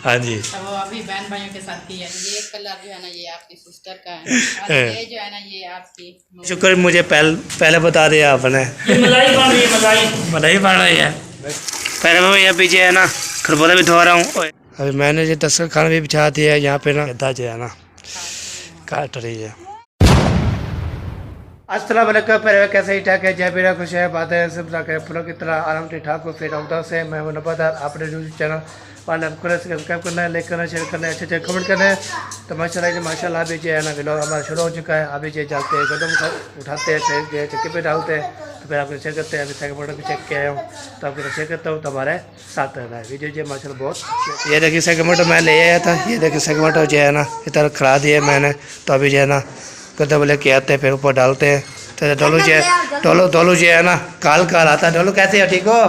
हाँ जी। तो वो अभी बहन भाइयों के साथ की है। ये कलर जो है ना ये आपकी सिस्टर का है और ये जो है ना ये आपकी। शुक्र मुझे पहले बता दिया आपने। मलाई बन रही है, मलाई मलाई बन रही है। पहले मैं यहाँ पीछे है ना खरबूजा भी धो रहा हूँ। अभी मैंने जो दस्तरखान खाना भी बिछा दिया है यहाँ पे ना गद्दा जो है ना काट रही है। अस्सलाम वालेकुम, पहले कैसे ही ठाक है, जय बीरा खुश है, बात है सब फलों की तरह आराम ठीक ठाक हो। फिर उदा से मैं हूं नबादार, आपने यूट्यूब चैनल वाले सब्सक्राइब करना है, लाइक करना है, शेयर करना है, अच्छे कमेंट करना है। तो माशाल्लाह अभी जो है ना व्लॉग हमारा शुरू हो चुका है। अभी जो चलते हैं कदम उठाते हैं, फिर चक्के पे डालते हैं, तो फिर आपको शेयर करते हैं। अभी सेकंड मोटर भी चेक किया हूँ तो आपको शेयर करता हूँ, तो हमारे साथ रहना है वीडियो जो माशाल्लाह बहुत। ये देखिए सेकंड मोटर मैं ले आया था, ये देखिए सेकंड मोटर जो है ना इधर खड़ा दिया मैंने। तो अभी जो है ना कदम लेके आते हैं, फिर ऊपर डालते हैं। तो डोलू जी है ना काल आता है। डोलू कैसे हो, ठीक हो,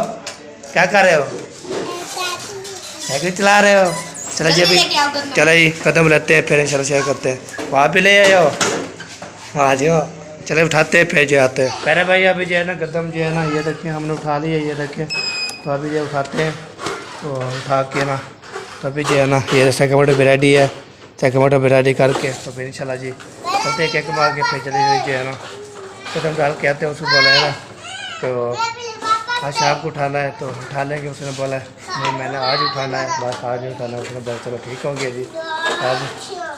क्या कर रहे हो, साइकिल चला रहे हो। चलो जी अभी चलो जी कदम लेते हैं, फिर इंशाल्लाह शेयर करते हैं। वहाँ भी ले आए हो, आ जाओ, चले उठाते हैं, फिर जो आते हैं। पहले भाई अभी जो है ना कदम जो है ना ये देखिए हमने उठा लिया, ये देखिए। तो अभी जो उठाते हैं तो उठा के ना तो अभी जो है ना ये सेकंड मोटर भी रेडी है। सेकंड मोटर भी रेडी करके तो फिर इंशाल्लाह जी चलते हैं, केक मार के फिर चले जो है ना कदम डाल के आते हैं। उसको बोला है ना तो आज शाम को उठाना है तो उठा लेंगे। उसने बोला नहीं मैंने आज उठाना है, बस आज ही उठाना है। उसने बोला चलो ठीक हो गया जी, आज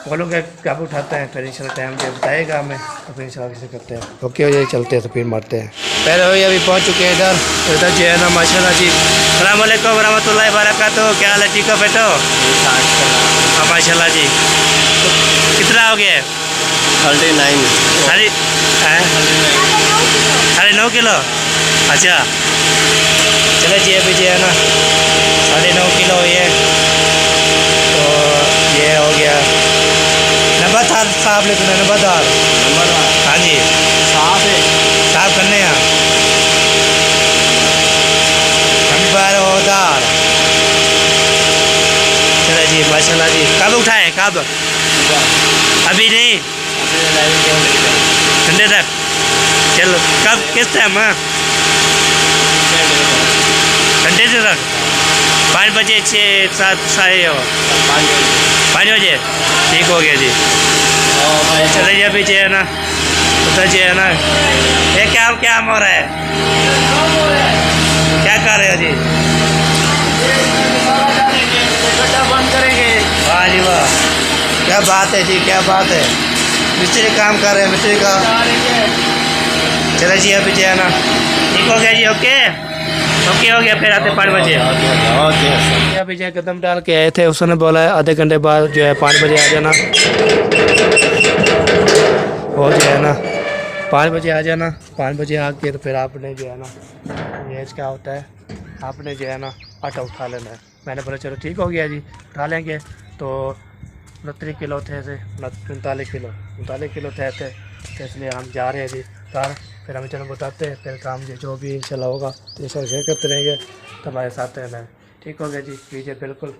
बोलूँगा कब उठाते हैं, फिर इंशाल्लाह टाइम जब बताएगा हमें तो फिर इंशाल्लाह किसे करते हैं। ओके हो जाए, चलते हैं तो फिर मारते हैं। पहले भाई अभी पहुँच चुके हैं इधर। तो इधर जो है ना माशाल्लाह जी अस्सलाम वालेकुम रहमतुल्लाहि व बरकातहू, क्या हाल है, ठीक हो बेटो। हाँ माशाल्लाह जी। तो कितना हो गया, 39 साढ़े 9 किलो। अच्छा चलो जी अभी जो है ना 9.5 किलो ये तो ये हो गया। नंबरदार साहब लेकिन नंबरदार हाँ जी साहब करने हैं नंबरदार। चलो जी माशाल्लाह जी। कब उठाए, कब, अभी नहीं, ठंडे तक। चलो कब, किस टाइम, घंटे से तक 5 बजे 6 7 साढ़े 5 बजे ठीक हो गया जी। चलिए अभी जो है ना उधर जो है ना ये क्या हो रहा है, क्या कर रहे हो जी, बंद करेंगे। वाह जी वाह, क्या बात है जी, क्या बात है। मिस्त्री काम कर रहे हैं, मिस्त्री का। चलो जी अभी जो है ना ठीक हो गया जी। ओके हो गया, फिर आते 5 बजे। अभी जो कदम डाल के आए थे, उसने बोला है आधे घंटे बाद जो है 5 बजे आ जाना। और जो है ना 5 बजे आ जाना। 5 बजे आके तो फिर आपने जो है ना ये क्या होता है, आपने जो है ना आटा उठा लेना है। मैंने बोला चलो ठीक हो गया जी उठा लेंगे। तो 29 किलो थे, 39 किलो थे तो इसलिए हम जा रहे हैं जी घर। फिर हम चलो बताते हैं, फिर काम जो भी इंशाल्लाह होगा तो ये शेयर करते रहेंगे। तो हमारे साथ रहना है, ठीक हो गया जी। वीडियो बिल्कुल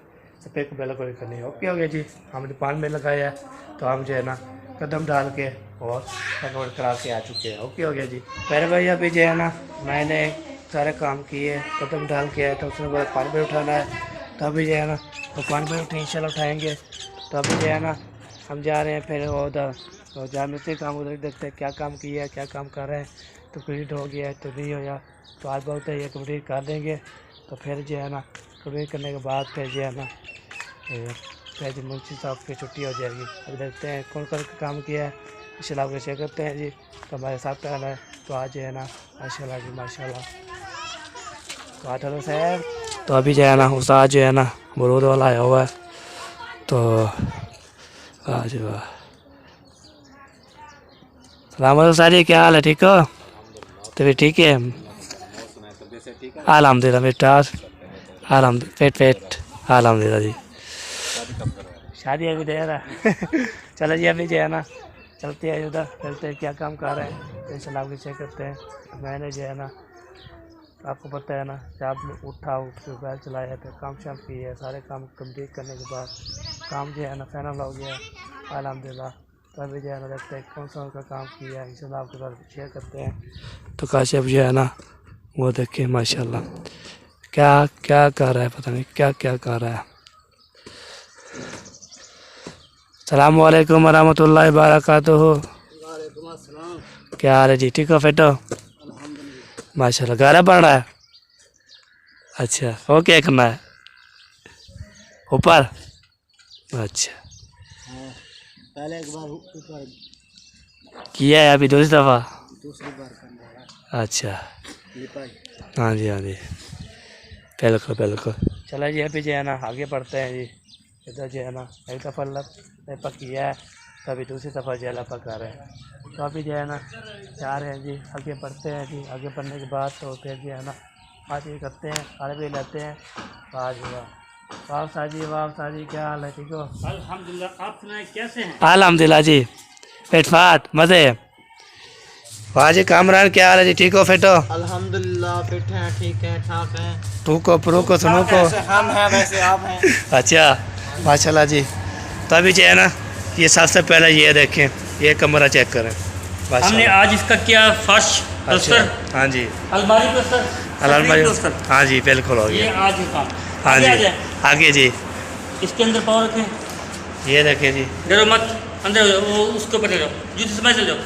स्पेक बिल्कुल करनी है। ओके हो गया जी। हमने 5 में लगाया है तो हम जो है ना कदम डाल के और कन्वर्ट करा के आ चुके हैं। ओके हो गया जी। पहले भाई अभी जो है ना मैंने सारे काम किए, कदम डाल के आया तो उसने बोला 5 बजे उठाना है। तो अभी जो है ना तो 5 बजे उठे इंशाल्लाह उठाएँगे। तो अभी जो है ना हम जा रहे हैं फिर उधर तो जहाँ मिलते काम उधर देखते हैं क्या काम किया है, क्या काम कर रहे हैं। तो कंप्लीट हो गया है तो नहीं हो गया तो आज बहुत है ये कंप्लीट कर देंगे। तो फिर जो है ना कंप्लीट करने के बाद फिर जो है ना फिर जो मुंशी साहब की छुट्टी हो जाएगी। अब देखते हैं कौन कौन काम किया है, इंशाल्लाह आपको शेयर करते हैं जी। तो हमारे साथ रहना है। तो आज जो है ना माशाल्लाह जी माशाल्लाह। तो आज हेलो सर। तो अभी जो है ना उस आज जो है ना अमरूद वाला आया हुआ है। तो आज वाह राम सारी, क्या हाल है, ठीक हो, तो फिर ठीक है अल्हम्दुलिल्लाह बेटा, अल्हम्दुलिल्लाह पेट अल्हम्दुलिल्लाह जी। शादी अभी दे रहा चलो जी अभी जो है ना चलते हैं उधर, चलते हैं क्या काम कर रहे हैं इंशाल्लाह आपको चेक करते हैं। मैंने जो है ना आपको पता है ना जब में उठ के बैल चलाया था, काम शाम किए, सारे काम कंप्लीट करने के बाद काम जो है ना फाइनल हो गया अल्हम्दुलिल्लाह। तो अभी जो है ना देखते हैं कौन सा उनका काम किया है, इंशाल्लाह आपके साथ शेयर करते हैं। तो काशिफ जो है ना वो देखिए माशाल्लाह क्या क्या कर रहा है, पता नहीं क्या क्या कर रहा है। सलाम वालेकुम वरहमतुल्लाहि वबरकातुहू। क्या हाल है जी, ठीक हो फिट हो? माशाल्लाह। गाना बन रहा है? अच्छा, वो क्या करना है ऊपर? अच्छा, पहले एक बार ऊपर किया है अभी दूसरी दफ़ा? दूसरी बार करना अच्छा, लिपाई। हाँ जी हाँ जी, बिल्कुल बिल्कुल। चलो जी, अभी जो है ना आगे बढ़ते हैं जी। इधर जो है ना एक दफ़ा लपा किया है, तो अभी दूसरी दफ़ा जो है लपा कर रहे हैं। तो अभी जो है ना जा रहे हैं जी, आगे बढ़ते हैं जी। आगे बढ़ने के बाद तो फिर जो है ना बात ये करते हैं, खाने भी लेते हैं। वाह जी वाह साजी, वाह साजी, क्या हाल है, ठीक हो? अल्हम्दुलिल्लाह, आप सुनाए कैसे हैं? अल्हम्दुलिल्लाह जी, फिट फाट मज़े। वाह जी कामरान, क्या हाल है जी, ठीक हो, फिट हो? अल्हम्दुलिल्लाह फिट हैं, ठीक हैं, ठाक हैं। टूको प्रूको सुनो को। जैसे हम हैं वैसे आप हैं। अच्छा, माशाल्लाह जी। तो अभी जो है ना ये सबसे पहले ये देखें, ये कमरा चेक करें। हमने माशाल्लाह। आज इसका किया फर्श अच्छा, प्लस्तर, हाँ जी, अलमारी प्लस्तर, अलमारी, प्लस्तर। हाँ जी बिल्कुल हो ये गया। आज ही काम। हाँ आगे आ जी, जाए। आगे जी, इसके अंदर पावर रखें। ये देखें जी। डरो मत, अंदर हो जाओ, वो उसके ऊपर चले जाओ, जूते समय चले जाओ।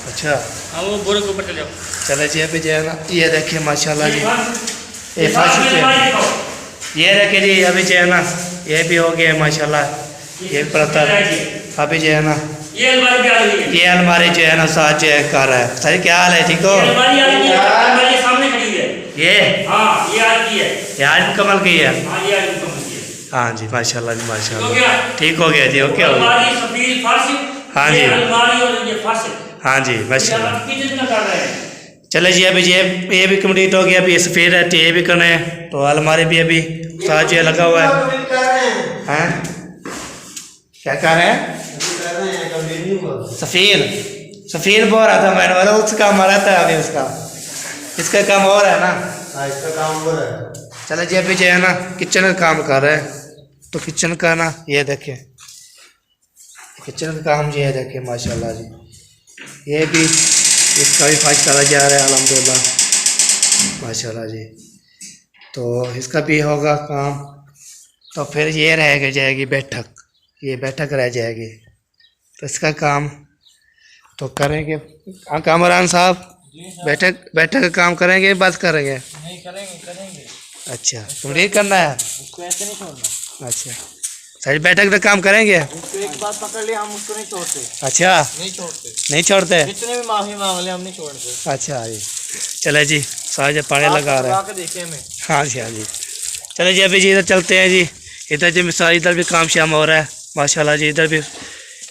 अच्छा, हाँ, वो बोरे के ऊपर चले जाओ। चलो जी, अभी जो है ना ये देखिए माशाल्लाह जी, ये ये फर्श फर्श पे, अलमारी दिखाओ। ये देखे जी। अभी जो है ना ये भी हो गया माशाल्लाह, ये पलस्तर। अभी जो है ना ये अलमारी भी आ गई है। ये अलमारी जो है ना साथ जो है कर रहा है। सही, क्या हाल है, ठीक हो? ये अलमारी आ गई है, अलमारी सामने खड़ी है। ये हाँ, ये आज की है। ये आज मुकम्मल की है। हाँ, ये आज मुकम्मल की है। हाँ जी, माशाल्लाह जी हो माशाल्लाह, गया? ठीक हो गया जी, ओके हो गया। अलमारी सफेद फर्श। हाँ ये जी। अलमारी और ये फर्श। हाँ जी माशाल्लाह। आप किचन का कर रहे हैं। चले जी, अभी ये भी कंप्लीट हो गया। अभी ये सफ़ेद है, ये भी करना है, तो अलमारी भी अभी साथ जो है लगा हुआ है। हैं? क्या कर रहे हैं? सफ़ेद बोल रहा था मैंने, बोला उसका मरा था अभी, इसका काम हो रहा है ना। इसका काम हो रहा है। चलो जी, अभी जो है ना किचन का काम कर रहे हैं, तो किचन का ना ये देखें, किचन का काम जो है देखें माशाल्लाह जी। ये भी इसका भी फर्श चला जा रहा है अल्हम्दुलिल्लाह माशाल्लाह जी। तो इसका भी होगा काम। तो फिर ये रह जाएगी बैठक, ये बैठक रह जाएगी, तो इसका काम तो करेंगे। हाँ कामरान साहब, बैठक का काम करेंगे, बस करेंगे? नहीं, करेंगे। अच्छा, कंप्लीट करना है। उसको ऐसे नहीं छोड़ना। अच्छा, सही, बैठक का काम करेंगे। उसको एक बार पकड़ लिया, हम उसको नहीं छोड़ते। अच्छा, नहीं छोड़ते। नहीं छोड़ते। कितने भी माफी मांग ले, हम नहीं छोड़ते। अच्छा जी, चले जी, सारे पानी लगा रहे हैं। देखे हमें। हाँ जी हाँ जी, चले जी, अभी जी इधर चलते हैं जी। इधर जी मिसाल, इधर भी काम शाम हो रहा है माशाल्लाह जी। इधर भी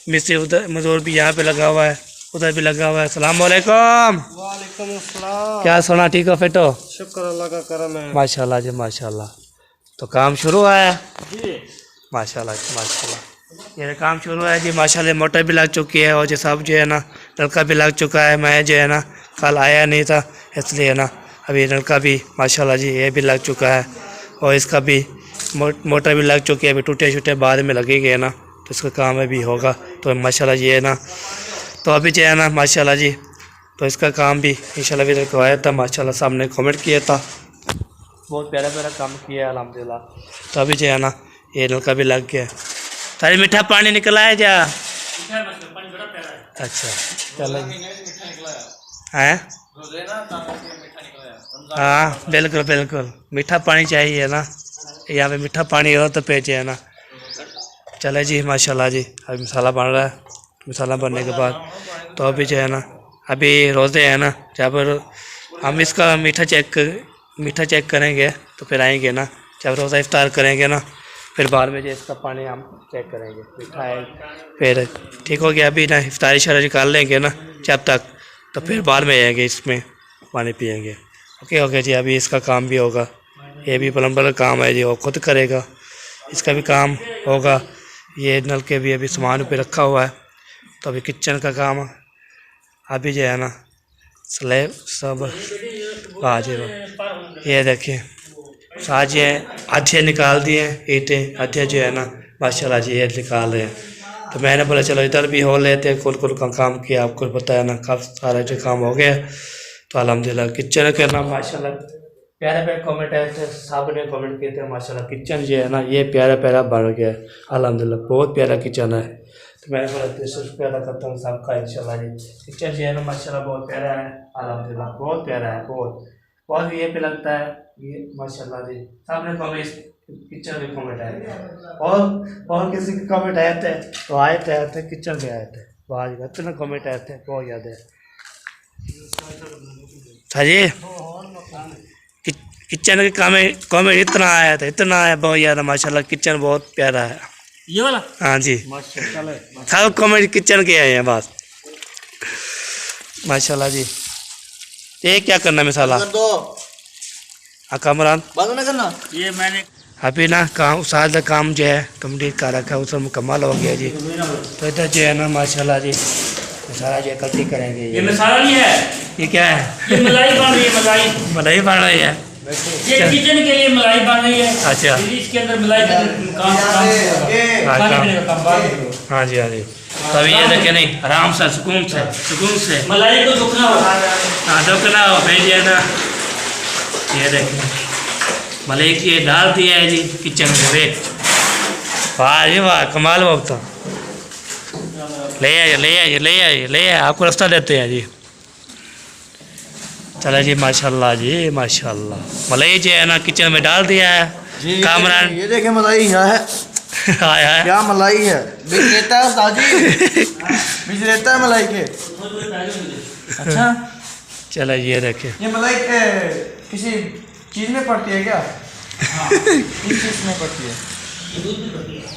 मिस्त्री, उधर मजदूर भी यहाँ पे लगा हुआ है, उधर भी लगा हुआ है। अस्सलाम वालेकुम। वालेकुम अस्सलाम। क्या सोना, ठीक हो, फिट हो? शुक्र अल्लाह का करम है। माशाल्लाह जी माशाल्लाह। तो काम शुरू हुआ है जी। माशाल्लाह जी माशाल्लाह। ये काम शुरू है जी माशाल्लाह। मोटर भी लग चुकी है, और जो सब जो है ना नलका भी लग चुका है। मैं जो है ना कल आया नहीं था, इसलिए ना अभी नलका भी माशाल्लाह जी ये भी लग चुका है, और इसका भी मोटर भी लग चुकी है। अभी टूटे छूटे बाद में लगेंगे ना, तो इसका काम अभी होगा। तो माशाल्लाह जी है ना, तो अभी जो है ना माशाल्लाह जी, तो इसका काम भी इंशाल्लाह भी करवाया था माशाल्लाह। सामने कमेंट किया था, बहुत प्यारा प्यारा काम किया है अल्हम्दुलिल्लाह। तो अभी जो है ना ये नलका भी लग गया। तारी मीठा पानी निकला है जा? अच्छा, चलो हैं? हाँ बिल्कुल बिल्कुल, मीठा पानी चाहिए ना, यहाँ पे मीठा पानी हो तो पेचे है ना। चले जी माशाल्लाह जी, अभी मसाला बन रहा है। मसाला बनने के बाद तो अभी जो है ना, अभी रोज़े हैं ना, जहाँ पर हम इसका मीठा चेक करेंगे, तो फिर आएंगे ना। जब रोज़ा इफ्तार करेंगे ना, फिर बाद में जो इसका पानी हम चेक करेंगे, मीठा है फिर ठीक हो गया। अभी ना इफ्तारी शरा निकाल लेंगे ना जब तक, तो फिर बाद में आएंगे, इसमें पानी पिएंगे। ओके जी, अभी इसका काम भी होगा। ये भी प्लम्बर का काम है जी, वो खुद करेगा, इसका भी काम होगा। ये नल के भी अभी सामान पे रखा हुआ है। तो अभी किचन का काम अभी जो है ना, स्लैब सब बाजी, ये देखिए आज ये आधे निकाल दिए ईंटें, आधे जो है ना माशाल्लाह जी ये निकाल रहे हैं। तो मैंने बोला चलो इधर भी हो लेते हैं, कुल का काम किया, आपको बताया ना, काफ़ी सारा जो काम हो गया। तो अल्हम्दुलिल्लाह किचन के नाम माशाल्लाह प्यारे प्यारे कमेंट आए थे, सब ने कमेंट किए थे माशाल्लाह। किचन जो है ना ये प्यारा प्यारा बन गया है अल्हम्दुलिल्लाह, बहुत प्यारा किचन है। तो मैं बोला शुक्रिया अदा करता हूँ सबका इंशाल्लाह जी। किचन जो है ना माशाल्लाह बहुत प्यारा है, अल्हम्दुलिल्लाह बहुत प्यारा है, बहुत ये पे लगता है ये माशाल्लाह जी। सामने कमेंट किचन में कमेंट आए थे और किसी के कमेंट आए थे तो आए थे किचन में आए थे, वाह जी इतना कमेंट आए थे, बहुत याद है। हाँ जी किचन के कमेंट इतना आया था, इतना आया, बहुत याद है माशाल्लाह। किचन बहुत प्यारा है ये वाला। हाँ जी सब कमेंट किचन के आए हैं बस माशाल्लाह जी। ये क्या करना मिसाला कामरान बंद ना करना। ये मैंने अभी ना काम सारा काम जो है कम्प्लीट कर रखा है, उसमें मुकम्मल हो गया जी। तो इधर जो है ना माशाल्लाह जी सारा जो कल्टी करेंगे। ये मसाला नहीं है, ये क्या है? ये मलाई बन रही है, मलाई मलाई बन रही है। ये किचन के लिए मलाई बन रही है। अच्छा फिर इसके अंदर मलाई का काम खाने पीने का काम बात है। हाँ जी हाँ जी। तभी ये देखे नहीं आराम से सुकून से मलाई को दुखना हो। हाँ दुखना हो फिर ये ना ये देखें मलाई की डाल दिया है जी किचन में वे। वाह जी वाह कमाल वक्त ले आइए आपको रास्ता देते हैं जी। चलो जी माशाल्लाह जी माशाल्लाह। मलाई जो है ना किचन में डाल दिया है कामरान। ये देखे मलाई यहाँ है आया है क्या मलाई है, बीज लेता है उस्ताद जी, बीज लेता है मलाई के। अच्छा चलो ये देखे ये मलाई किसी चीज में पड़ती है क्या? किस चीज में पड़ती है?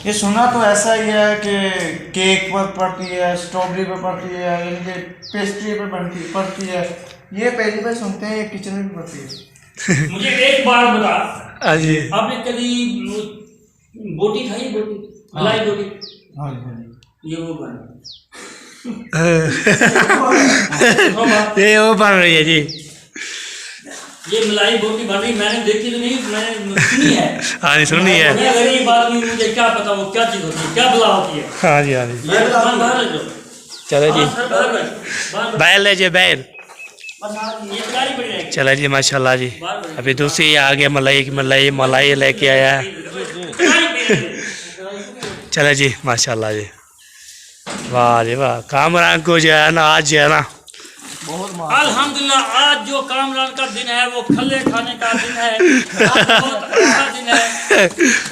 ये सुना तो ऐसा ही है कि केक पर पड़ती है, स्ट्रॉबेरी पर पड़ती है, इनके पेस्ट्री पर पड़ती है। ये पहली बार सुनते हैं ये किचन में भी पड़ती है। मुझे एक बार बता, हाँ जी आपने कभी बोटी खाई? बोटी मलाई बोटी। हाँ जी ये वो बन ये वो बन रही है जी। ये मलाई बोटी बन रही, मैंने देखी तो नहीं, मैंने सुनी है। हाँ जी सुनी है। मैं गरीब आदमी, मुझे क्या पता वो क्या चीज होती है, क्या बला होती है। हाँ जी हाँ जी। ये दुकान बाहर ले जाओ। चलो जी बाहर बैल लीजिए बैल। ये तैयारी पड़ी रहेगी। चलो जी माशाल्लाह जी। अभी दूसरी आगे मलाई लेके आया है। चलो जी माशाल्लाह जी वाह जी वाह। कामरान को जो है ना आज जो है ना अल्हम्दुलिल्लाह आज जो कामरान का दिन है वो खल्ले खाने का दिन है। आज बहुत अच्छा दिन है।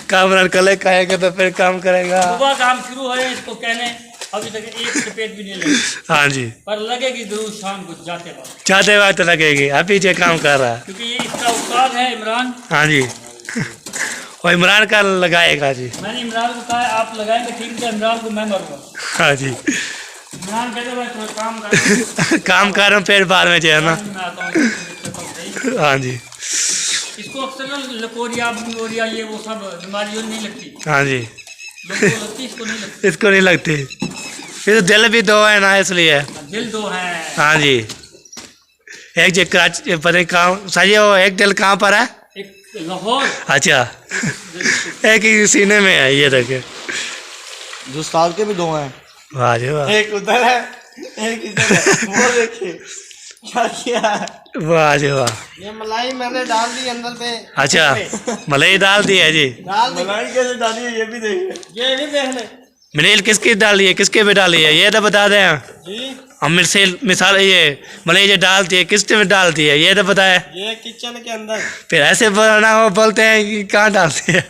कामरान कल खाएगा तो फिर काम करेगा। सुबह काम शुरू है इसको कहने, अभी तक एक सफेद भी नहीं लगी, हाँ जी पर लगेगी जरूर शाम को जाते वक्त, चाहते वक्त लगेगी। अभी जो काम कर रहा है क्योंकि ये इसका उस्ताद है इमरान। हाँ जी वो इमरान का लगाएगा जी। मैंने इमरान को कहा है आप लगाएंगे ठीक है, इमरान को मैं मरूंगा। हाँ जी इमरान कहते भाई थोड़ा काम कर काम कर रहा हूँ फिर बाद में जो है ना। मैं आता हूँ। हाँ जी इसको अक्सर ना लकोरिया बुकोरिया ये वो सब बीमारियों नहीं लगती, हाँ जी लोगों को लगती, इसको नहीं लगती। इसको नहीं लगती। फिर तो दिल भी दो है ना इसलिए। दिल दो है। हाँ जी एक जो कराची पता नहीं कहाँ सही हो, एक दिल कहाँ पर है? एक लाहौर। अच्छा एक ही सीने में है। ये देखे जो उस्ताद के भी दो हैं, वाह जी वाह एक उधर है एक इधर है। वो देखिए क्या किया है। वाह जी वाह। ये मलाई मैंने डाल दी अंदर पे। अच्छा मलाई डाल दी है जी। डाल दी। मलाई कैसे डाली है ये भी देखिए, ये भी देख ले। मिनील किसकी डाली है, किसके पे डाली है ये तो बता दें जी हम। मिसाल ये मलाई जो डालती है किसके में डालती है ये तो बताए। ये किचन के अंदर। फिर ऐसे बोलना हो बोलते हैं कि कहाँ डालती है।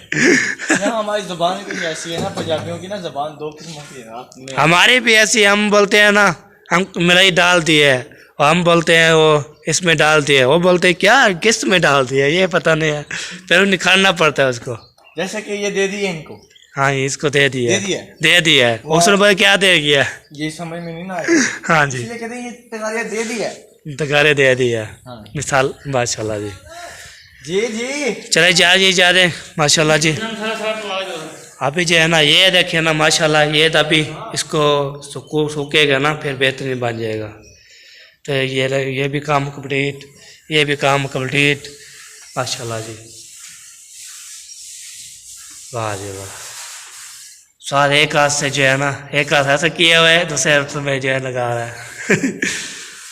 हमारी जुबान कुछ ऐसी है ना, पंजाबियों की ना जुबान दो किस्मों की है। हमारी भी ऐसी, हम बोलते हैं ना हम मलाई डालती है और हम बोलते हैं वो इसमें डालती है, वो बोलते हैं क्या किस में डालती है ये पता नहीं है। फिर निकालना पड़ता है उसको। जैसे कि ये दे दिए इनको। हाँ इसको दे दिया दे दिया है। उसने बोला क्या दे दिया? ये समझ में नहीं ना आया। हाँ जी इसलिए कहते हैं ये तगारिया दे दिया। तगारे दे दिया। हाँ। मिसाल माशाल्लाह जी। जी चले जा रहे माशाल्लाह जी। अभी जो है ना ये देखिए ना माशाल्लाह ये तो अभी इसको सूखेगा ना फिर बेहतरीन बन जाएगा। तो ये भी काम कंप्लीट, ये भी काम कंप्लीट माशाल्लाह जी। वाह जी वाह। सारे एक हाथ से जो है ना एक हाथ ऐसा किया हुआ है, दूसरे हाथ में जो है लगा रहा है।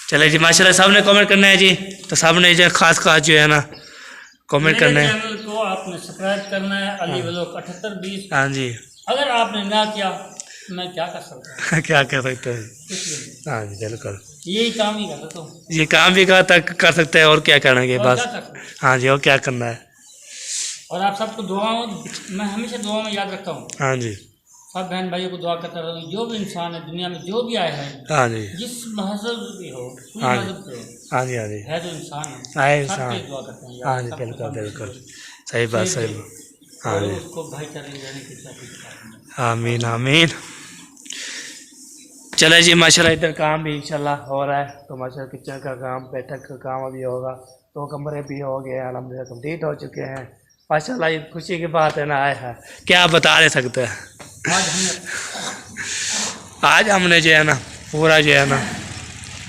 चले जी माशाल्लाह सबने कमेंट करना है जी। तो सबने जो खास जो है ना कमेंट करना है। चैनल को आपने सब्सक्राइब करना है, अली व्लॉग 7820। हाँ जी अगर आपने ना किया मैं क्या कर सकता हूँ? क्या कर सकते हैं? कुछ भी हाँ जी बिल्कुल, नहीं। यही काम ही कर सकता हूँ। ये काम भी कर सकते हैं और क्या करेंगे और बस। क्या कर सकता हूँ? हाँ जी, और क्या करना है? और आप सबको दुआओं, मैं हमेशा दुआ में याद रखता हूँ। हाँ जी, सब बहन भाइयों को दुआ करता रहता हूँ। जो भी इंसान है दुनिया में, जो भी आए हैं, हाँ जी, जिस मजहब भी हो, कोई हाँ जी, मजहब से हो, हाँ जी, हाँ जी, है तो इंसान आए है। इंसान। सबके दुआ करते हैं यार, हाँ जी सबको बिल्कुल तंदुरुस्ती बिल्कुल, दे, सही बात, सेहत सही दे, बात। हाँ और जी, उसको भाईचारे रहने की तौफीक। आमीन आमीन। चले जी, माशाल्लाह इधर काम भी इंशाल्लाह हो रहा है। तो माशाल्लाह किचन का काम, बैठक का काम अभी होगा। तो कमरे भी हो गए अल्हम्दुलिल्लाह, कंप्लीट हो चुके हैं माशाल्लाह। ये खुशी की बात है ना, आए है क्या बता नहीं सकते हैं। आज हमने जो है ना पूरा जो है ना,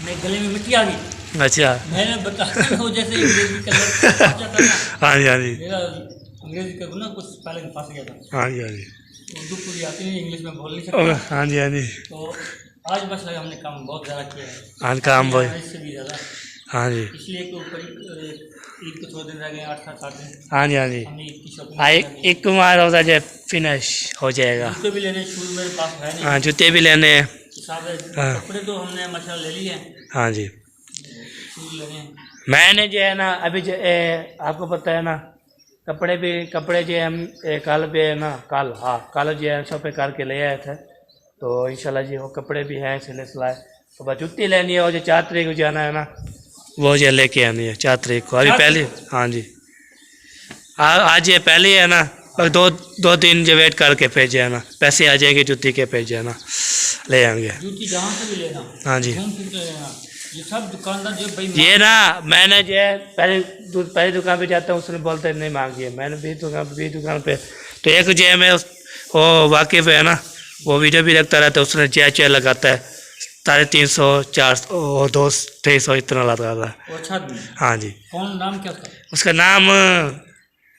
मेरे गले में मिट्टी आ गई। अच्छा, मैंने बताया वो जैसे अंग्रेजी का लफ्ज़ फंस जाता है ना। हाँ जी, हाँ जी, मेरा अंग्रेजी का ना कुछ पहले फंस गया था। हाँ जी, हाँ जी, उर्दू पूरी आती नहीं, इंग्लिश में बोल नहीं और सकता। हाँ जी, हाँ जी, तो आज बस लगा हमने काम बहुत ज़्यादा किया है। आज काम भाई, इससे भी ज़्यादा, हाँ जी, इसलिए कि ऊपर ईद को थोड़े दिन रह गए, 8-7 दिन। हाँ जी, हाँ जी। हमने ईद की शॉपिंग हाँ, एक तुम्हारा होता है फिनिश हो जाएगा। जूते भी लेने, शूज़ मेरे पास है नहीं। हाँ, जूते भी लेने हैं। हिसाब है, हाँ। कपड़े तो हमने माशाल्लाह ले लिए हैं, हाँ जी, शूज़ लेने हैं। मैंने जो है ना अभी जो आपको पता है ना, कपड़े जो हम कल भी है ना, कल जो है शॉपिंग करके ले आए थे। तो इंशाल्लाह जी वो कपड़े भी हैं सिले सिलाए। तो बस जुत्ती लेनी है, और जो 4 तारीख को जाना है ना, वो जो लेके आनी है 4 तारीख को। अभी 4 पहले, हाँ जी, आज ये पहले ही है ना, और दो दिन जो वेट करके भेजे है ना, पैसे आ जाएंगे जुत्ती के भेजे है ना, ले आएंगे। जूती जहाँ से भी लेना, हाँ जी, घूम फिर के लेना। ये सब दुकानदार जो भाई ये ना मैंने जो है पहले दुकान पे जाता हूँ, उसने बोलते नहीं मांगी है। मैंने भी दुकान पे तो एक जो है मैं वो वाकिफ़ है ना, वो वीडियो भी रखता रहता है। उसने चेयर लगाता है 350, 400 और 200 इतना लगाता है। वो अच्छा आदमी है। हाँ जी, कौन, नाम क्या उसका? उसका नाम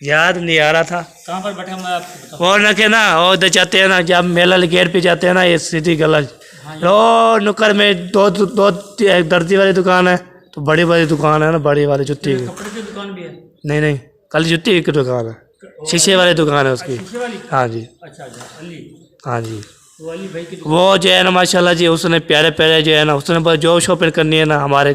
याद नहीं आ रहा था। कहाँ पर बैठा मैं आपको बताऊँ। वो न के ना, वो उधर जाते हैं ना, जब मेला गेट पे जाते हैं ना, ये सिटी गलज, हाँ, रो नुक्कड़ में दो एक दर्जी वाली दुकान है। तो बड़ी वाली दुकान है ना, बड़ी वाली जुत्ती की। कपड़े की दुकान भी है। नहीं, कल जुत्ती की दुकान है, शीशे वाली दुकान है उसकी। शीशे वाली? हाँ जी, अच्छा अच्छा, अली। हाँ जी, वो अली भाई की दुकान। वो जो है ना माशाल्लाह जी, उसने प्यारे प्यारे जो है ना, उसने बस जो शॉपिंग करनी है ना, हमारे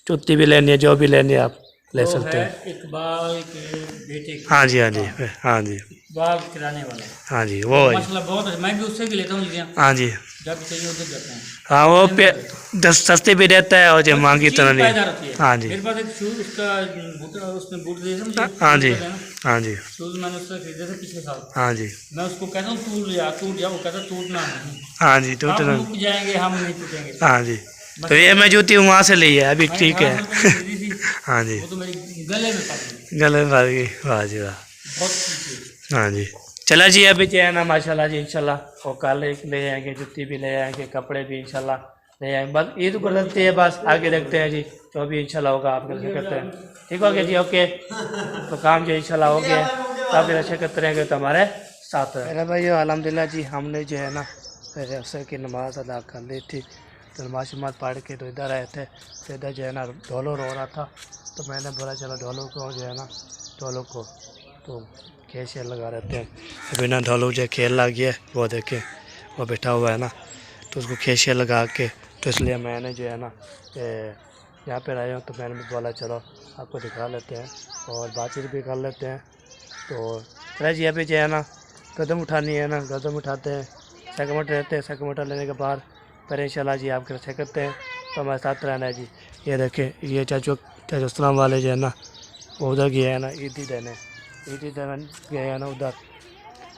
जुत्ती भी लेनी है, जो भी लेनी है आप ले सकते हैं। इकबाल के बेटे की। हाँ जी, हाँ जी, हाँ जी, इकबाल किराने वाला। हाँ जी, वो है। माशाल्लाह बहुत अच्छा, मैं भी उससे भी लेता हूँ चीज़ें। हाँ जी, जब चाहिए उधर जाते हैं। हाँ, वो सस्ते भी रहता है और जो मांगी चीज़ तरह पायदार नहीं। होती है। हाँ जी, मेरे पास एक शूज, उसका बूट, उसने बूट दिए थे मुझे। हाँ जी, शूज़ का देना। हाँ जी, शूज मैंने उससे खरीदे थे पिछले साल। हाँ जी, मैं उसको कहता हूँ टूट जा, वो कहता टूटना नहीं। हाँ जी, तो हम रुक जाएंगे, हम नहीं टूटेंगे। हाँ जी, तो ये मैं जूती वहाँ से ली है अभी, मैंने ठीक 18 है। रुपए की खरीदी थी, हाँ जी, वो तो मेरी गले में पड़ गई। गले में फंस गई, वाह जी वाह। बहुत अच्छी थी। हाँ जी, चला जी, अभी जो है ना माशाल्लाह जी इंशाल्लाह वो कल एक ले आएंगे, जुत्ती भी ले आएंगे, कपड़े भी इंशाल्लाह ले आएंगे। बस ईद को रखते हैं, बस आगे रखते हैं जी, जो भी इंशाल्लाह होगा आप कैसे करते हैं। ठीक हो गया जी, ओके। तो काम जो इंशाल्लाह हो गया, तो आप ऐसे करते रहेंगे तो हमारे साथ है। मेरा भाई अल्हम्दुलिल्लाह जी, हमने जो है ना असर की नमाज़ अदा कर ली थी। तो नमाज पढ़ के तो इधर आए थे। तो इधर जो है ना ढोलो रो रहा था, तो मैंने बोला चलो ढोलो को जो है ना, ढोलो को तो खेल शेल लगा रहते हैं। अभी ना ढोलो जो खेल लग गया, वो देखे वो बैठा हुआ है ना, तो उसको खेल शेल लगा के, तो इसलिए मैंने जो है ना यहाँ पर आया हूँ। तो मैंने भी बोला चलो आपको दिखा लेते हैं और बातचीत भी कर लेते हैं। तो चले जी, अभी जो है ना कदम उठानी है ना, कदम उठाते हैं, सेकमेंट रहते हैं। सेकमेंट लेने के बाद फिर इंशाल्लाह जी आपके रक्षा करते हैं। तो हमारे साथ रहना है जी। ये देखें, ये चाचू इस्लाम वाले जो है ना, वो उधर गए हैं ना ईदी देने गए हैं ना, उधर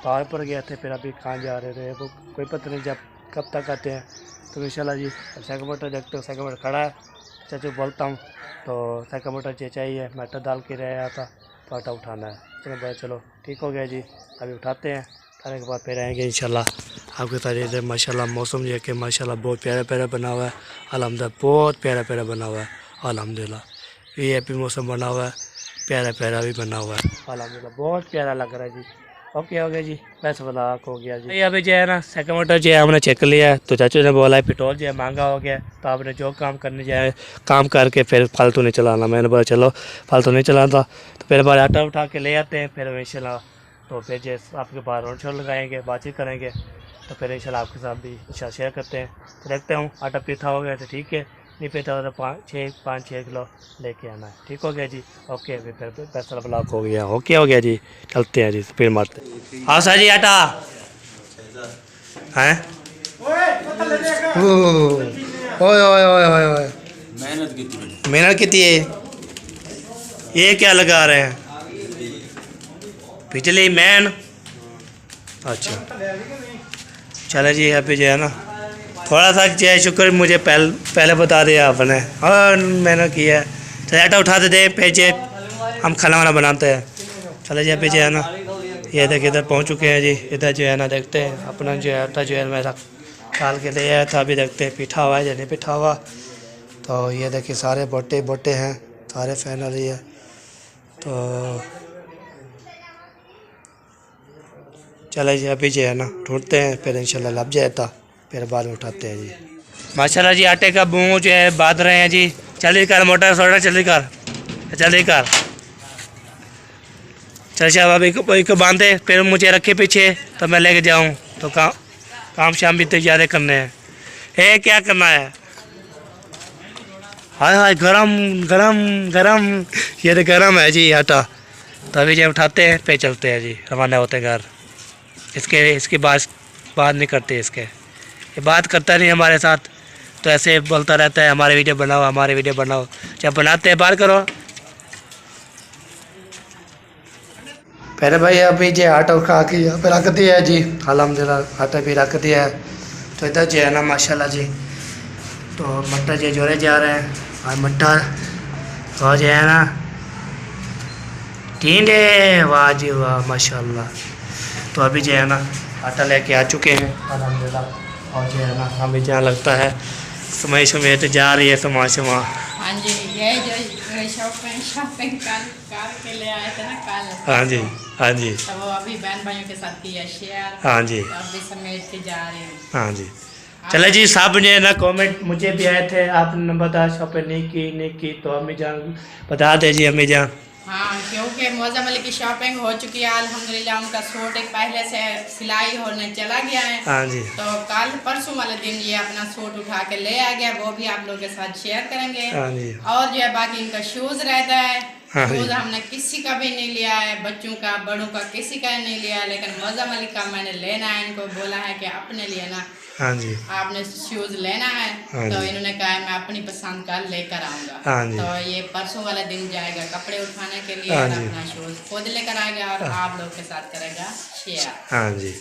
पहाड़ पर गए थे। फिर अभी कहाँ जा रहे थे वो कोई पता नहीं, जब कब तक आते हैं। तो इंशाल्लाह जी सेकमेंट देखते हो, सेकमेंट खड़ा है, चाचू बोलता हूँ तो सेकमेंट चाहिए, मेटर डाल के रहा था, तो आटा उठाना है। चलो भाई, चलो ठीक हो गया जी, अभी उठाते हैं, खाने के बाद फिर आएंगे इंशाल्लाह आपके साथ। इधर माशाल्लाह मौसम जो है कि माशाल्लाह बहुत प्यारा प्यारा बना हुआ है, अल्हम्दुलिल्लाह बहुत प्यारा प्यारा बना हुआ है अल्हम्दुलिल्लाह। VIP मौसम बना हुआ है, प्यारा प्यारा भी बना हुआ है अल्हम्दुलिल्लाह, बहुत प्यारा लग रहा है जी। ओके हो गया जी, बस ब्लॉक हो गया जी। अभी जो है ना सेकंड मोटर जो है हमने चेक लिया है। तो चाचू ने बोला है पेट्रोल जो है महंगा हो गया, तो आपने जो काम करने जाए काम करके फिर फालतू नहीं चलाना। मैंने बोला चलो फालतू नहीं चलाता, तो फिर बार आटा उठा के ले आते हैं। फिर इंशाल्लाह तो फिर जैसे आपके बाहर रोड शो लगाएंगे, बातचीत करेंगे। तो फिर इंशाल्लाह आपके साथ भी इंशाल्लाह शेयर करते हैं। तो देखते हूँ आटा पीता हो गया तो ठीक है, नहीं पीता हो तो 5-6 किलो लेके आना है। ठीक हो गया जी, ओके। फिर फैसल ब्लॉक हो गया, ओके हो गया जी, चलते हैं जी, फिर मारते हैं। हाँ सर जी आटा हैं, ओए ओए ओए ओए ओए, मेहनत कितनी है। ये क्या लगा रहे हैं, बिजली मैन। अच्छा चलो जी, अभी जो है ना थोड़ा सा जो है शुक्र मुझे पहले बता दिया आपने, और मैंने किया। चलो आटा उठाते थे पेचे, हम खाना वाना बनाते हैं। चलो जी अभी जो है ना ये देखिए इधर पहुंच चुके हैं जी। इधर जो है ना देखते हैं अपना जो है आटा जो है मेरा डाल के ले आया था, अभी देखते हैं पिठा हुआ है या नहीं पिठा हुआ। तो ये देखिए सारे बोटे बोटे हैं, सारे फैन आ रही है। तो चलो जी अभी जो है ना ढूंढते हैं, फिर इंशाल्लाह लग जाता, फिर बाद में उठाते हैं जी। माशाल्लाह जी आटे का मुँह जो है बांध रहे हैं जी। जल्दी कर मोटर सोटर, जल्दी कर जल्दी कर। चल शाह अभी को बांधे, फिर मुझे रखे पीछे तो मैं लेके जाऊँ। तो काम शाम भी तैयारी करने हैं। है क्या करना है, हाय हाय गरम गरम गरम, ये तो गरम है जी आटा। तो अभी जब उठाते हैं फिर चलते हैं जी, रवाना होते घर। इसकी बात नहीं करते, ये बात करता नहीं हमारे साथ, तो ऐसे बोलता रहता है हमारे वीडियो बनाओ हमारे वीडियो बनाओ। जब बनाते हैं बात करो। पहले भाई अभी जो आटा उठा के यहाँ पे रख दिया है जी, अल्हम्दुलिल्लाह आटा भी रख दिया है। तो इधर जो है ना माशाल्लाह जी, तो मटर जो जोड़े जा रहे हैं, और मटर तो जो है ना टींडे, वाह जी वाह माशाल्लाह। तो अभी जो है ना आटा लेके आ चुके हैं अल्हम्दुलिल्लाह। और जो है ना हमें जहाँ लगता है समय तो जा रही है समा। हाँ जी, ये जो शॉपिंग कर के ले आए थे ना कल। हाँ जी हाँ जी, तो वो अभी बहन भाइयों के साथ किया शेयर। हाँ जी तो अभी समेट के जा रहे हैं। हाँ जी। चले जी, सब ने ना कमेंट मुझे भी आए थे, आपने बताया शॉपिंग नहीं की तो अम्मी जान बता दे जी अम्मी जान। हाँ, क्योंकि मौजम अली की शॉपिंग हो चुकी है अल्हम्दुलिल्लाह। उनका सूट एक पहले से सिलाई होने चला गया है। हाँ जी, तो कल परसों वाले दिन ये अपना सूट उठा के ले आ गया, वो भी आप लोगों के साथ शेयर करेंगे। हाँ जी, और जो है बाकी इनका शूज़ रहता है, हाँ जी। शूज़ हमने किसी का भी नहीं लिया है, बच्चों का बड़ों का किसी का नहीं लिया है, लेकिन मौजम अली का मैंने लेना है। इनको बोला है कि अपने लिए ना हाँ जी, आपने शूज़ लेना है। हाँ तो जी। इन्होंने कहा है मैं अपनी पसंद का लेकर आऊँगा। हाँ जी। तो ये परसों वाला दिन जाएगा कपड़े उठाने के लिए, हाँ और जी। अपना शूज़ खुद लेकर आएगा और आप लोग के साथ करेगा शेयर। हाँ जी,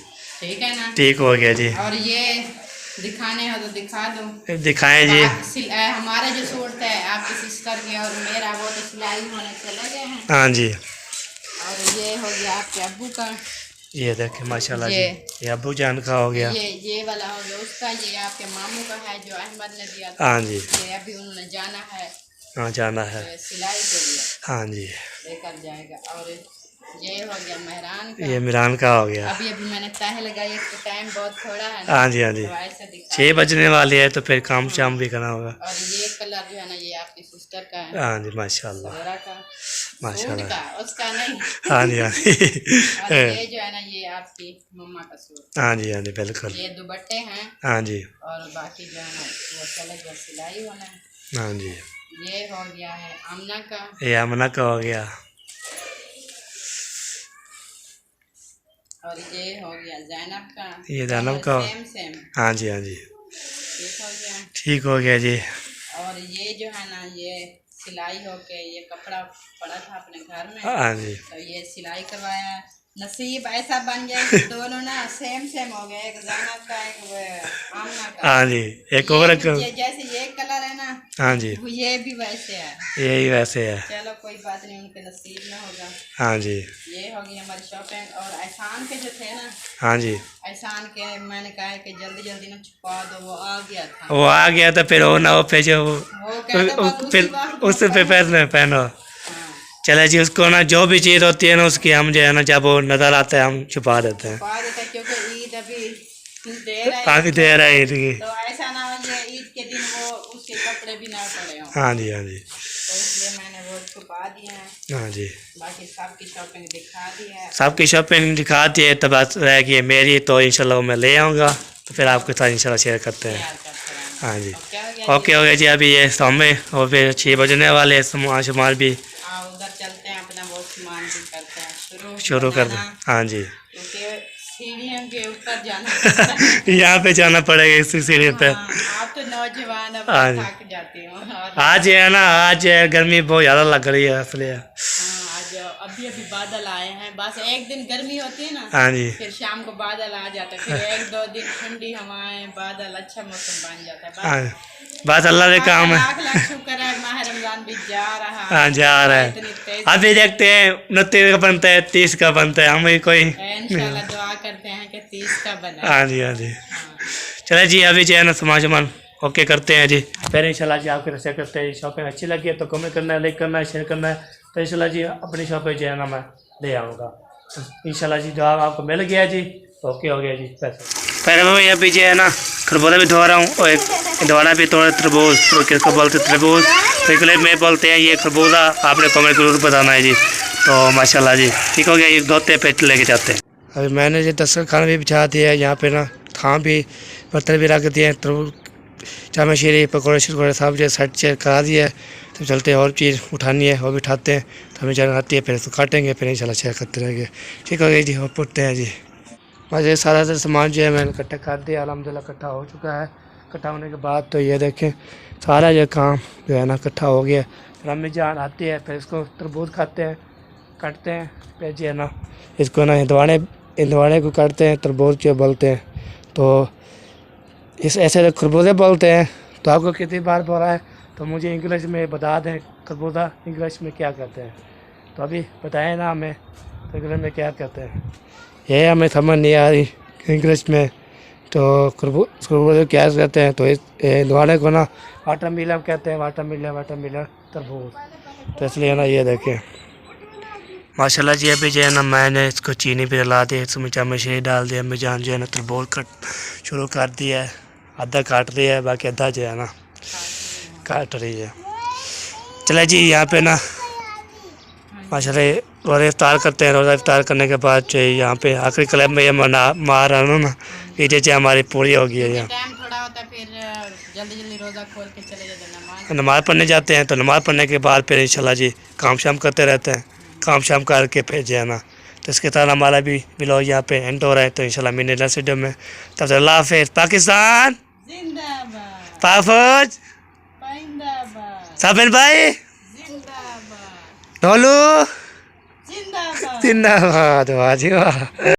ठीक है ना। ठीक हो गया जी। और ये दिखाने हो तो दिखा दो, दिखाएं जी। हमारे जो सूट थे आपकी सिस्टर के और मेरा, वो तो सिलाई होने चले गए हैं। हाँ जी, और ये हो गया आपके अब्बू का, ये देखे माशाल्लाह जी, ये अब्बू जान का हो गया। ये वाला हो गया उसका, ये आपके मामू का है जो अहमद ने दिया था। हाँ जी, ये अभी उन्होंने जाना है हाँ जाना है, सिलाई के लिए, हाँ जी। लेकर जाएगा। और ये हो गया मेहरान का, ये मिरान का हो गया। अभी मैंने तह लगाई, इसका टाइम बहुत थोड़ा है ना। हाँ जी हाँ जी, तो ऐसे दिखा। 6 बजने वाली है तो फिर काम शाम भी करना होगा। और ये कलर जो है ना ये आपकी सिस्टर का है, हाँ जी माशाल्लाह जोरा का, माशाल्लाह। सूट का, उसका नहीं। हाँ जी हाँ जी, और ये जो है ना ये आपकी मम्मा का सूट। हाँ जी हाँ जी बिल्कुल। ये दुपट्टे हैं, हाँ जी, और बाकी जो है ना वो चले गया सिलाई होना है। हाँ जी, ये हो गया है आमना का, ये अमना का हो गया। और ये हो गया जैनब का, ये जैनब का। सेम हाँ जी हाँ जी, ठीक हो गया। ठीक हो गया जी। और ये जो है ना ये सिलाई होके ये कपड़ा पड़ा था अपने घर में, हाँ जी, तो ये सिलाई करवाया है। नसीब ऐसा बन जाए कि दोनों ना सेम हो गए, एक जैनब का एक वो आमना का। हाँ जी, एक और ये जैसे ये कलर है ना, हाँ जी, वो ये भी वैसे है। यही वैसे है। चलो कोई बात नहीं, उनके नसीब में होगा। हाँ जी, ये होगी हमारी शॉपिंग। और एहसान के जो थे ना, हाँ जी, एहसान के मैंने कहा है कि जल्दी जल्दी ना छुपा दो, वो आ गया था। वो आ गया था, फिर वो ना हो फिर जो वो कहता बस फिर उसी वक्त उससे फिर पहनो पहनो। हाँ, चले जी, उसको ना जो भी चीज़ होती है ना उसकी हम जो है ना जब वो नज़र आता है हम छुपा देते हैं। छुपा देता है, क्योंकि ईद अभी दे रहे हाँ भी दे रहा है ईद की। तो ऐसा ना हो जाए ईद के दिन वो उसके कपड़े भी ना पड़े हों, हाँ जी हाँ जी तो इसलिए मैंने वो छुपा दिए हैं। हाँ जी। बाकी सबकी शॉपिंग दिखा दी है। सबकी शॉपिंग दिखाती है, तो बात रह गई है मेरी, तो इंशाल्लाह वो मैं ले आऊँगा, तो फिर आपके साथ इंशाल्लाह शेयर करते हैं। तैयार करते रहेंगे। हाँ जी क्या हो गया ओके हो गया जी। अभी ये समय और फिर 6 बजने वाले हैं, सामान शुमार भी उधर चलते हैं, अपना वो सामान भी करते हैं शुरू कर दो। बनाना, हाँ जी क्योंकि सीढ़ियों के ऊपर जाना पड़ता है। यहाँ पे जाना पड़ेगा इसी सीढ़ी पे। हाँ, आप तो नौजवान, अब हाँ जी। थक जाते हो। और आज है ना, आज गर्मी बहुत ज़्यादा लग रही है इसलिए। हाँ, आज अभी अभी बादल आए हैं, बस एक दिन गर्मी होती है ना, हाँ जी फिर शाम को बादल आ जाता है, फिर एक दो दिन ठंडी हवाएं, बादल, अच्छा मौसम बन जाता है। हाँ बस अल्लाह के काम है। लाख लाख शुक्र है, माह रमजान भी जा रहा है। हाँ जा रहा है। इतनी तेज अभी देखते हैं 29 का बनता है, 30 का बनता है, हमें कोई। इंशाल्लाह दुआ करते हैं कि 30 का बने। हाँ जी हाँ जी हाँ। चले जी, अभी जो है ना सामान ओके करते हैं जी, फिर इंशाल्लाह जी आपके रस्ते करते हैं। शॉपिंग अच्छी लगी है तो कमेंट करना है, लाइक करना है, शेयर करना है, तो इंशाल्लाह जी अपनी शॉपिंग जो है ना मैं ले आऊँगा। तो इंशाल्लाह जी जवाब आपको मिल गया जी, तो ओके हो गया जी। फिर मैं अभी जो है ना खरबूजा भी धो रहा हूँ, और एक दवाना भी थोड़ा तरबूज, तो किसको बोलते तरबूज, तो इसलिए में बोलते हैं ये खरबूजा, आपने कमेंट जरूर बताना है जी। तो माशाल्लाह जी ठीक हो गया, ये धोते पे लेके जाते हैं। अभी मैंने जो दस्तरखान खाना भी बिछा दिया है, यहाँ पे ना थाम भी बर्तन भी रख दिए हैं, तरबूज चामा शीरी पकौड़े शकौड़े सब जो सेट चेक करा दिया है। तो चलते हैं, और चीज़ उठानी है वो भी उठाते हैं, तो हमें जाना आती है, फिर इसको काटेंगे, फिर इंशाल्लाह चेक करते रहेंगे। ठीक हो गया जी, और पुटते हैं जी। बस ये सारा सामान जो है मैंने इकट्ठा कर दिया, अल्हम्दुलिल्लाह इकट्ठा हो चुका है। इकट्ठा होने के बाद तो ये देखें सारा ये काम जो है ना इकट्ठा हो गया। फिर अम्मी जान आती है, फिर इसको तरबूज खाते हैं, काटते हैं, फिर जो है ना इसको ना हिंदवाड़े को काटते हैं, तरबूज जो बोलते हैं, तो इस ऐसे खरबूजे बोलते हैं। तो आपको कितनी बार बोला है, तो मुझे इंग्लिश में बता दें खरबूजा इंग्लिश में क्या कहते हैं, तो अभी बताएं ना हमें, तो इंग्लिश में क्या कहते हैं, ये हमें समझ नहीं आ रही इंग्लिश में। तो खरबूजे क्या कहते हैं, तो इस हिंदवाड़े को ना वाटर मिलन कहते हैं, वाटर मिलन तरबूज। तो इसलिए ना ये देखें माशाल्लाह जी, अभी जो है ना मैंने इसको चीनी भी डला दी, इसमें चामा शीरी डाल दिया, अम्मी जान जो है ना तरबूज कट शुरू कर दिया है, आधा काट रही है, बाकी आधा जो है ना काट रही है। चले जी यहाँ पे ना माशाल्लाह रोज़ा इफ्तार करते हैं। रोज़ा इफ्तार करने के बाद जो यहाँ पे आखिरी क्लब में ये मार रहा हूँ ना, ये जो हमारी पूरी हो गई है। यहाँ टाइम थोड़ा होता है, फिर जल्दी जल्दी रोज़ा खोल के चले जाते हैं नमाज़ पढ़ने जाते हैं, तो नमाज़ पढ़ने के बाद फिर इंशाल्लाह जी काम शाम करते रहते हैं, काम शाम करके फिर जो है ना, तो इसके तरह हमारा भी व्लॉग यहाँ पे एंड हो रहा है। तो इंशाल्लाह मिलने नेक्स्ट वीडियो में, तब तक अल्लाह हाफ़िज़। पाकिस्तान जिंदाबाद, पाक फौज, जिंदाबाद, साबिर भाई, जिंदाबाद, ढोलू जिंदाबाद। जिंदाबाद, वाह जी वाह।